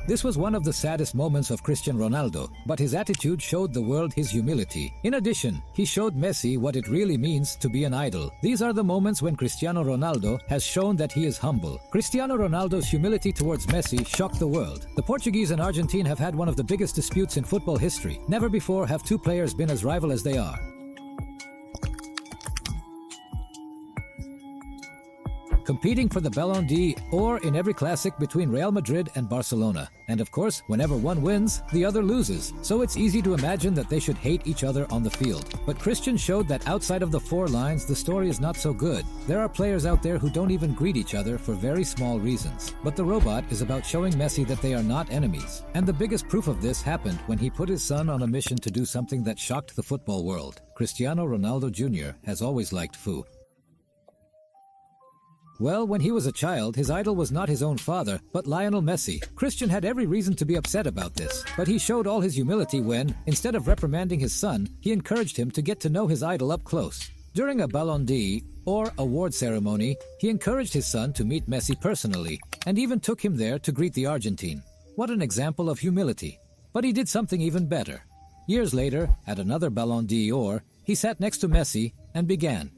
This was one of the saddest moments of Cristiano Ronaldo, but his attitude showed the world his humility. In addition, he showed Messi what it really means to be an idol. These are the moments when Cristiano Ronaldo has shown that he is humble. Cristiano Ronaldo's humility towards Messi shocked the world. The Portuguese and Argentine have had one of the biggest disputes in football history. Never before have two players been as rival as they are. Competing for the Ballon d'Or in every classic between Real Madrid and Barcelona. And of course, whenever one wins, the other loses. So it's easy to imagine that they should hate each other on the field. But Cristian showed that outside of the four lines, the story is not so good. There are players out there who don't even greet each other for very small reasons. But the robot is about showing Messi that they are not enemies. And the biggest proof of this happened when he put his son on a mission to do something that shocked the football world. Cristiano Ronaldo Jr. has always liked food. Well, when he was a child, his idol was not his own father, but Lionel Messi. Cristian had every reason to be upset about this, but he showed all his humility when, instead of reprimanding his son, he encouraged him to get to know his idol up close. During a Ballon d'Or award ceremony, he encouraged his son to meet Messi personally, and even took him there to greet the Argentine. What an example of humility. But he did something even better. Years later, at another Ballon d'Or, he sat next to Messi and began.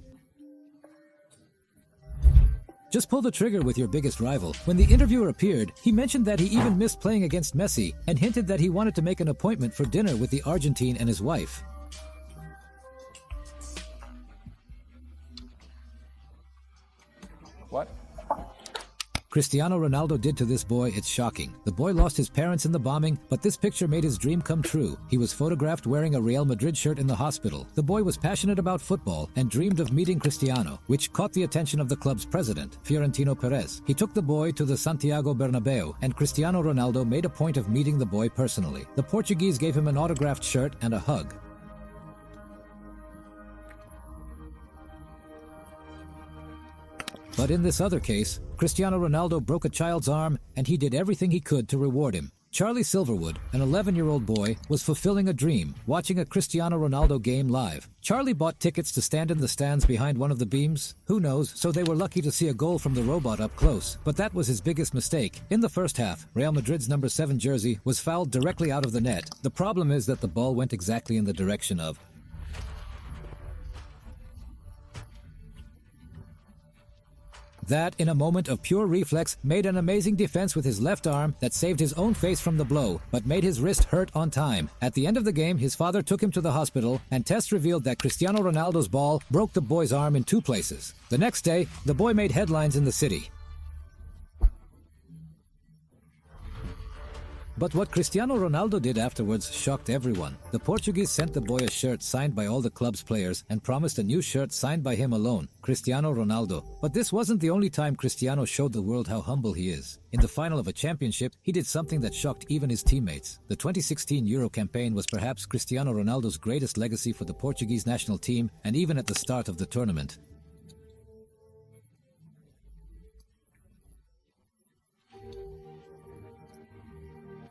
Just pull the trigger with your biggest rival. When the interviewer appeared, he mentioned that he even missed playing against Messi and hinted that he wanted to make an appointment for dinner with the Argentine and his wife. What? Cristiano Ronaldo did to this boy, it's shocking. The boy lost his parents in the bombing, but this picture made his dream come true. He was photographed wearing a Real Madrid shirt in the hospital. The boy was passionate about football and dreamed of meeting Cristiano, which caught the attention of the club's president, Fiorentino Perez. He took the boy to the Santiago Bernabeu, and Cristiano Ronaldo made a point of meeting the boy personally. The Portuguese gave him an autographed shirt and a hug. But in this other case, Cristiano Ronaldo broke a child's arm, and he did everything he could to reward him. Charlie Silverwood, an 11-year-old boy, was fulfilling a dream, watching a Cristiano Ronaldo game live. Charlie bought tickets to stand in the stands behind one of the beams. Who knows, so they were lucky to see a goal from the robot up close. But that was his biggest mistake. In the first half, Real Madrid's number 7 jersey was fouled directly out of the net. The problem is that the ball went exactly in the direction of that, in a moment of pure reflex, made an amazing defense with his left arm that saved his own face from the blow, but made his wrist hurt on time. At the end of the game, his father took him to the hospital, and tests revealed that Cristiano Ronaldo's ball broke the boy's arm in 2 places. The next day, the boy made headlines in the city. But what Cristiano Ronaldo did afterwards shocked everyone. The Portuguese sent the boy a shirt signed by all the club's players and promised a new shirt signed by him alone, Cristiano Ronaldo. But this wasn't the only time Cristiano showed the world how humble he is. In the final of a championship, he did something that shocked even his teammates. The 2016 Euro campaign was perhaps Cristiano Ronaldo's greatest legacy for the Portuguese national team, and even at the start of the tournament.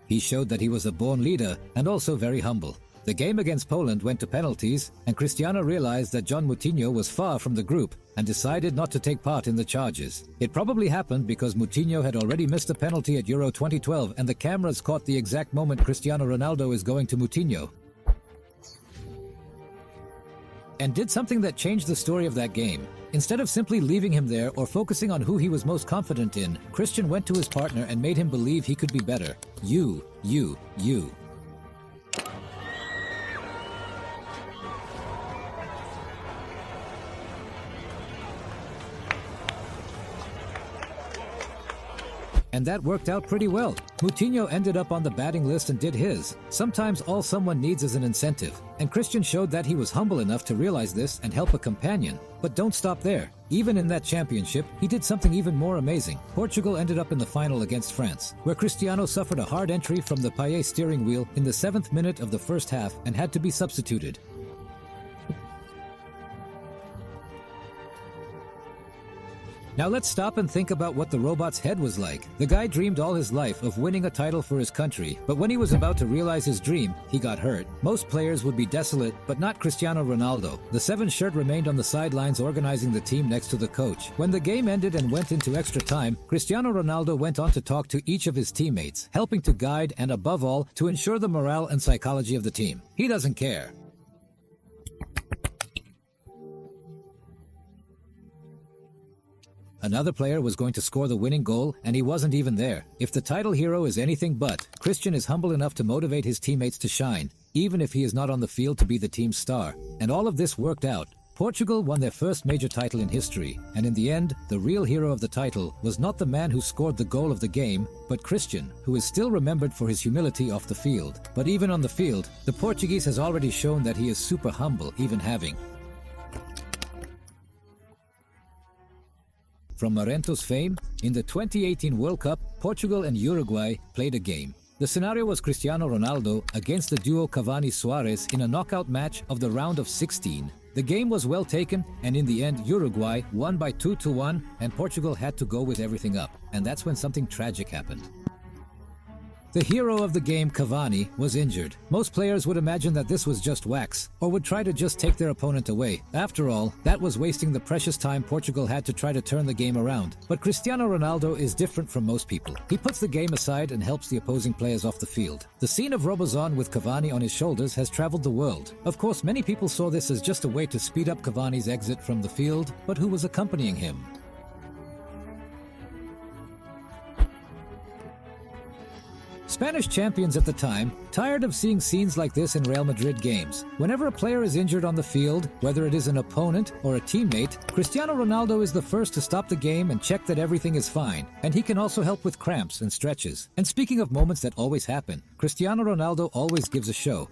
He showed that he was a born leader and also very humble. The game against Poland went to penalties, and Cristiano realized that John Moutinho was far from the group and decided not to take part in the charges. It probably happened because Moutinho had already missed a penalty at Euro 2012, and the cameras caught the exact moment Cristiano Ronaldo is going to Moutinho, and did something that changed the story of that game. Instead of simply leaving him there or focusing on who he was most confident in, Cristian went to his partner and made him believe he could be better. You. And that worked out pretty well. Moutinho ended up on the batting list and did his. Sometimes all someone needs is an incentive. And Cristian showed that he was humble enough to realize this and help a companion. But don't stop there. Even in that championship, he did something even more amazing. Portugal ended up in the final against France, where Cristiano suffered a hard entry from the Payet steering wheel in the 7th minute of the first half and had to be substituted. Now let's stop and think about what the robot's head was like. The guy dreamed all his life of winning a title for his country, but when he was about to realize his dream, he got hurt. Most players would be desolate, but not Cristiano Ronaldo. The 7 shirt remained on the sidelines organizing the team next to the coach. When the game ended and went into extra time, Cristiano Ronaldo went on to talk to each of his teammates, helping to guide and above all, to ensure the morale and psychology of the team. He doesn't care. Another player was going to score the winning goal, and he wasn't even there. If the title hero is anything but, Christian is humble enough to motivate his teammates to shine, even if he is not on the field to be the team's star. And all of this worked out. Portugal won their first major title in history, and in the end, the real hero of the title was not the man who scored the goal of the game, but Christian, who is still remembered for his humility off the field. But even on the field, the Portuguese has already shown that he is super humble, even having From Marento's fame, in the 2018 World Cup, Portugal and Uruguay played a game. The scenario was Cristiano Ronaldo against the duo Cavani-Suarez in a knockout match of the round of 16. The game was well taken, and in the end, Uruguay won by 2-1, and Portugal had to go with everything up. And that's when something tragic happened. The hero of the game, Cavani, was injured. Most players would imagine that this was just wax, or would try to just take their opponent away. After all, that was wasting the precious time Portugal had to try to turn the game around. But Cristiano Ronaldo is different from most people. He puts the game aside and helps the opposing players off the field. The scene of Robozon with Cavani on his shoulders has traveled the world. Of course, many people saw this as just a way to speed up Cavani's exit from the field, but who was accompanying him? Spanish champions at the time, tired of seeing scenes like this in Real Madrid games. Whenever a player is injured on the field, whether it is an opponent or a teammate, Cristiano Ronaldo is the first to stop the game and check that everything is fine. And he can also help with cramps and stretches. And speaking of moments that always happen, Cristiano Ronaldo always gives a show.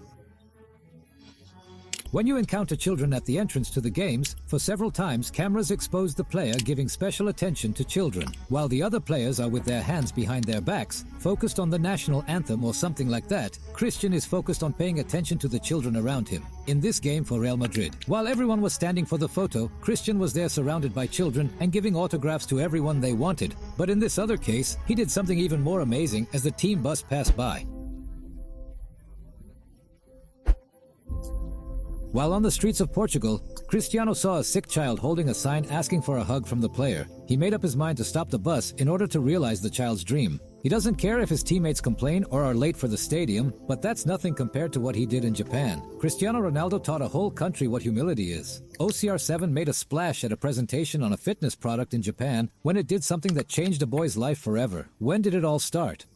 When you encounter children at the entrance to the games, for several times cameras expose the player giving special attention to children, while the other players are with their hands behind their backs, focused on the national anthem or something like that. Christian is focused on paying attention to the children around him. In this game for Real Madrid, while everyone was standing for the photo, Christian was there surrounded by children and giving autographs to everyone they wanted. But in this other case, he did something even more amazing as the team bus passed by. While on the streets of Portugal, Cristiano saw a sick child holding a sign asking for a hug from the player. He made up his mind to stop the bus in order to realize the child's dream. He doesn't care if his teammates complain or are late for the stadium, but that's nothing compared to what he did in Japan. Cristiano Ronaldo taught a whole country what humility is. OCR7 made a splash at a presentation on a fitness product in Japan when it did something that changed a boy's life forever. When did it all start?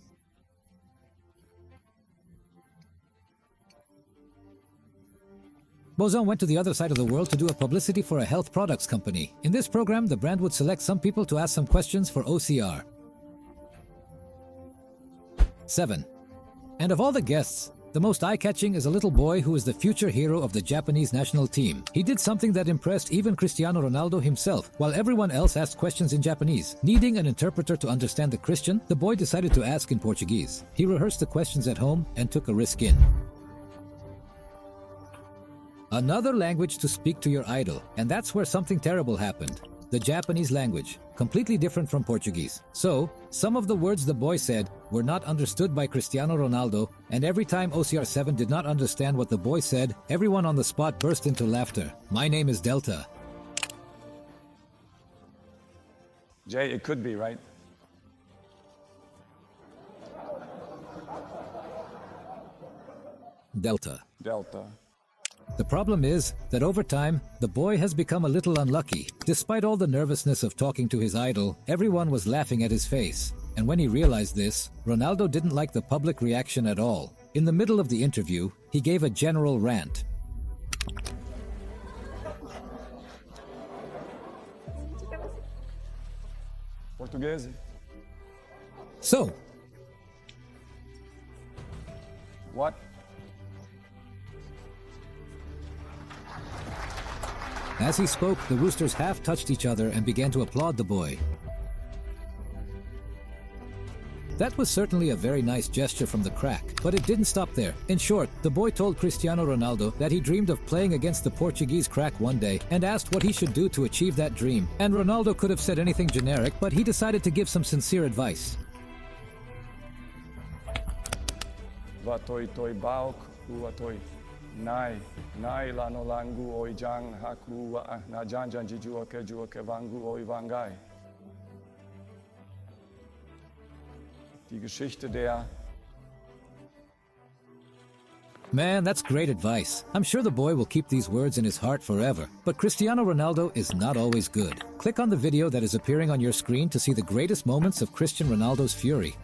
Bozon went to the other side of the world to do a publicity for a health products company. In this program, the brand would select some people to ask some questions for OCR. 7. And of all the guests, the most eye-catching is a little boy who is the future hero of the Japanese national team. He did something that impressed even Cristiano Ronaldo himself, while everyone else asked questions in Japanese. Needing an interpreter to understand the Christian, the boy decided to ask in Portuguese. He rehearsed the questions at home and took a risk in another language to speak to your idol, and that's where something terrible happened. The Japanese language, completely different from Portuguese. So, some of the words the boy said were not understood by Cristiano Ronaldo, and every time OCR7 did not understand what the boy said, everyone on the spot burst into laughter. My name is Delta. Jay, it could be, right? Delta. Delta. The problem is that over time, the boy has become a little unlucky. Despite all the nervousness of talking to his idol, everyone was laughing at his face. And when he realized this, Ronaldo didn't like the public reaction at all. In the middle of the interview, he gave a general rant. Portuguese. So, What? As he spoke, the roosters half touched each other and began to applaud the boy. That was certainly a very nice gesture from the crack, but it didn't stop there. In short, the boy told Cristiano Ronaldo that he dreamed of playing against the Portuguese crack one day and asked what he should do to achieve that dream. And Ronaldo could have said anything generic, but he decided to give some sincere advice. Vatoi toi bauk uatoi nai lano langu oi jang haku wa na janjan jijua ke vangu oi vangai. Die Geschichte der. Man, that's great advice. I'm sure the boy will keep these words in his heart forever. But Cristiano Ronaldo is not always good. Click on the video that is appearing on your screen to see the greatest moments of Cristiano Ronaldo's fury.